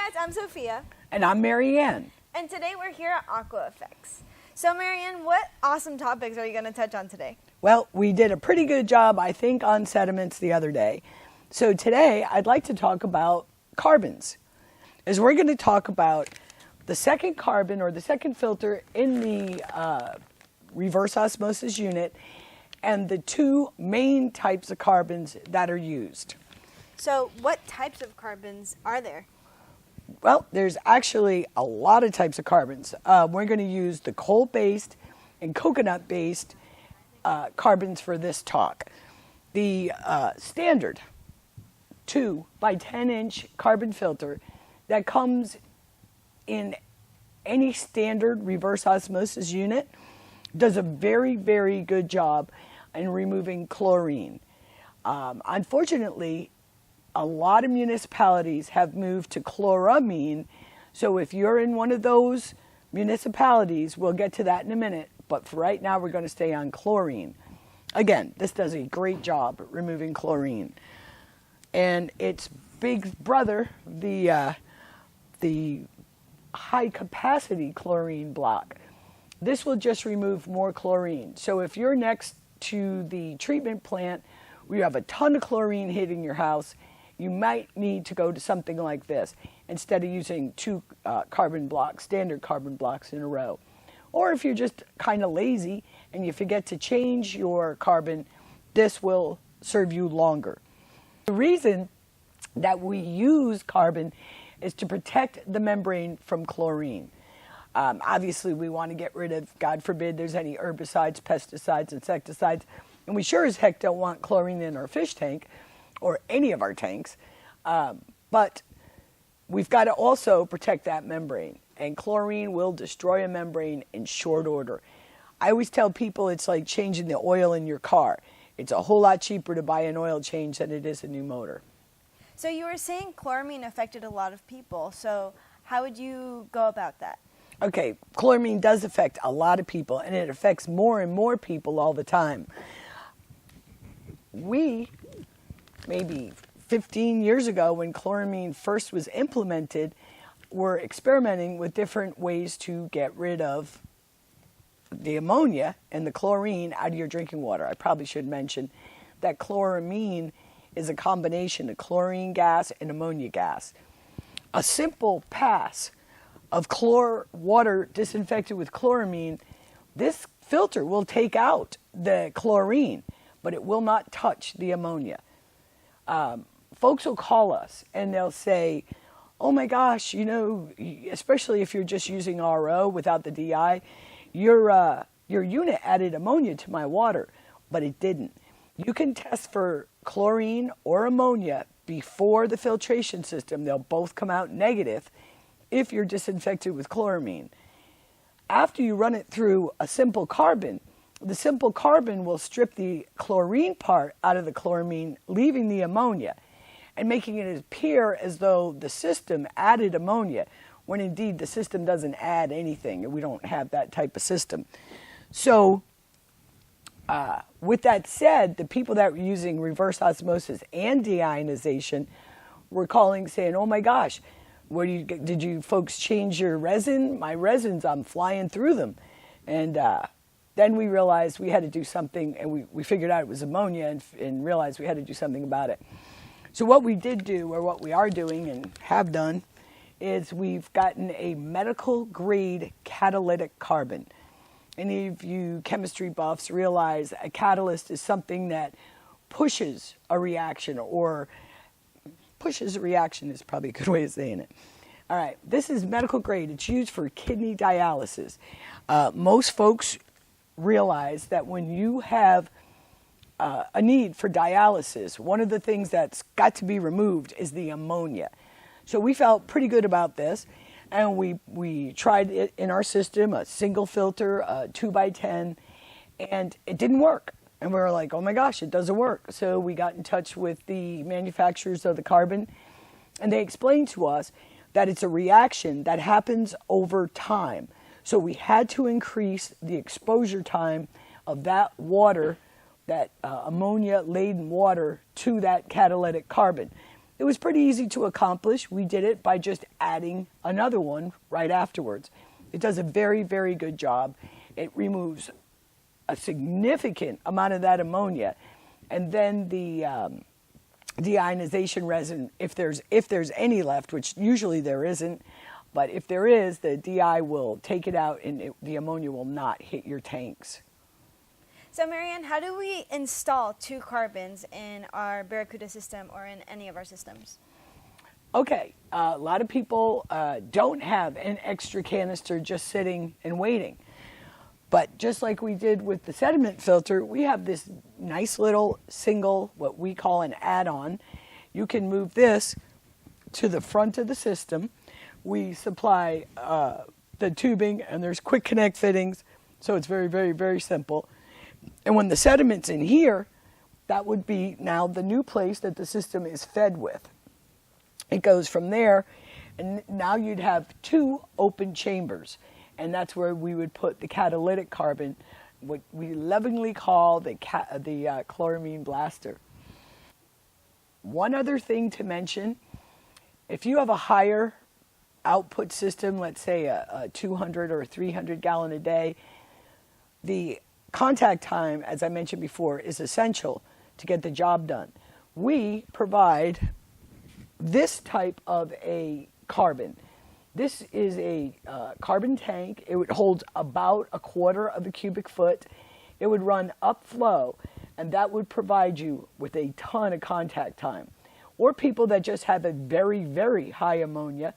guys, I'm Sophia. And I'm Marianne. And today we're here at Aqua Effects. So Marianne, what awesome topics are you going to touch on today? Well, we did a pretty good job, I think, on sediments the other day. So today I'd like to talk about carbons. As we're going to talk about the second carbon or the second filter in the reverse osmosis unit and the two main types of carbons that are used. So what types of carbons are there? Well, there's actually a lot of types of carbons. We're going to use the coal-based and coconut-based carbons for this talk. The standard 2 by 10 inch carbon filter that comes in any standard reverse osmosis unit does a very, very good job in removing chlorine. Unfortunately, a lot of municipalities have moved to chloramine, so if you're in one of those municipalities, we'll get to that in a minute, but for right now we're going to stay on chlorine. Again, this does a great job at removing chlorine. And its big brother, the high capacity chlorine block, this will just remove more chlorine. So if you're next to the treatment plant where you have a ton of chlorine hitting your house, you might need to go to something like this instead of using two standard carbon blocks in a row. Or if you're just kind of lazy and you forget to change your carbon, this will serve you longer. The reason that we use carbon is to protect the membrane from chlorine. Obviously, we want to get rid of, God forbid, there's any herbicides, pesticides, insecticides, and we sure as heck don't want chlorine in our fish tank or any of our tanks, but we've got to also protect that membrane, and chlorine will destroy a membrane in short order. I always tell people it's like changing the oil in your car. It's a whole lot cheaper to buy an oil change than it is a new motor. So you were saying chloramine affected a lot of people, so how would you go about that? Okay, chloramine does affect a lot of people, and it affects more and more people all the time. We, maybe 15 years ago when chloramine first was implemented, were experimenting with different ways to get rid of the ammonia and the chlorine out of your drinking water. I probably should mention that chloramine is a combination of chlorine gas and ammonia gas. A simple pass of water disinfected with chloramine, this filter will take out the chlorine, but it will not touch the ammonia. Folks will call us and they'll say, oh my gosh, you know, especially if you're just using RO without the DI, your unit added ammonia to my water, but it didn't. You can test for chlorine or ammonia before the filtration system. They'll both come out negative if you're disinfected with chloramine. After you run it through a simple carbon, the simple carbon will strip the chlorine part out of the chloramine, leaving the ammonia, and making it appear as though the system added ammonia, when indeed the system doesn't add anything, and we don't have that type of system. So, with that said, the people that were using reverse osmosis and deionization were calling saying, oh my gosh, did you folks change your resin? My resins, I'm flying through them. And then we realized we had to do something, and we figured out it was ammonia and realized we had to do something about it. So what we did do, or what we are doing and have done, is we've gotten a medical grade catalytic carbon. Any of you chemistry buffs realize a catalyst is something that pushes a reaction, or pushes a reaction is probably a good way of saying it. All right, this is medical grade. It's used for kidney dialysis. Most folks realize that when you have a need for dialysis, one of the things that's got to be removed is the ammonia. So we felt pretty good about this, and we tried it in our system, a single filter, 2 by 10, and it didn't work. And we were like, oh my gosh, it doesn't work. So we got in touch with the manufacturers of the carbon, and they explained to us that it's a reaction that happens over time. So we had to increase the exposure time of that water, that ammonia-laden water, to that catalytic carbon. it was pretty easy to accomplish. We did it by just adding another one right afterwards. It does a very, very good job. It removes a significant amount of that ammonia, and then the deionization resin, if there's any left, which usually there isn't, but if there is, the DI will take it out and the ammonia will not hit your tanks. So Marianne, how do we install 2 carbons in our Barracuda system or in any of our systems? Okay, a lot of people don't have an extra canister just sitting and waiting. But just like we did with the sediment filter, we have this nice little single, what we call an add-on. You can move this to the front of the system. We supply the tubing, and there's quick connect fittings, so it's very, very, very simple. And when the sediment's in here, that would be now the new place that the system is fed with. It goes from there, and now you'd have 2 open chambers. And that's where we would put the catalytic carbon, what we lovingly call the chloramine blaster. One other thing to mention, if you have a higher output system, let's say a 200 or 300 gallon a day, the contact time, as I mentioned before, is essential to get the job done. We provide this type of a carbon. This is a carbon tank. It would hold about 1/4 of a cubic foot. It would run upflow, and that would provide you with a ton of contact time. Or people that just have a very, very high ammonia,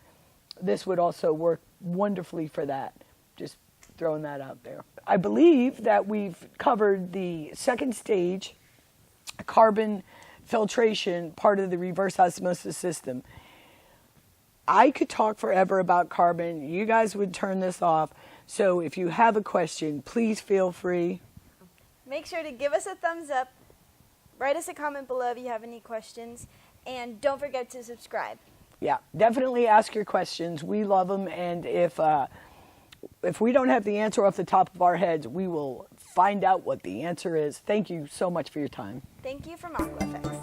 this would also work wonderfully for that. Just throwing that out there. I believe that we've covered the second stage carbon filtration part of the reverse osmosis system. I could talk forever about carbon. You guys would turn this off. So if you have a question, please feel free. Make sure to give us a thumbs up. Write us a comment below if you have any questions. And don't forget to subscribe. Yeah, definitely ask your questions. We love them. And if we don't have the answer off the top of our heads, we will find out what the answer is. Thank you so much for your time. Thank you from AquaFX.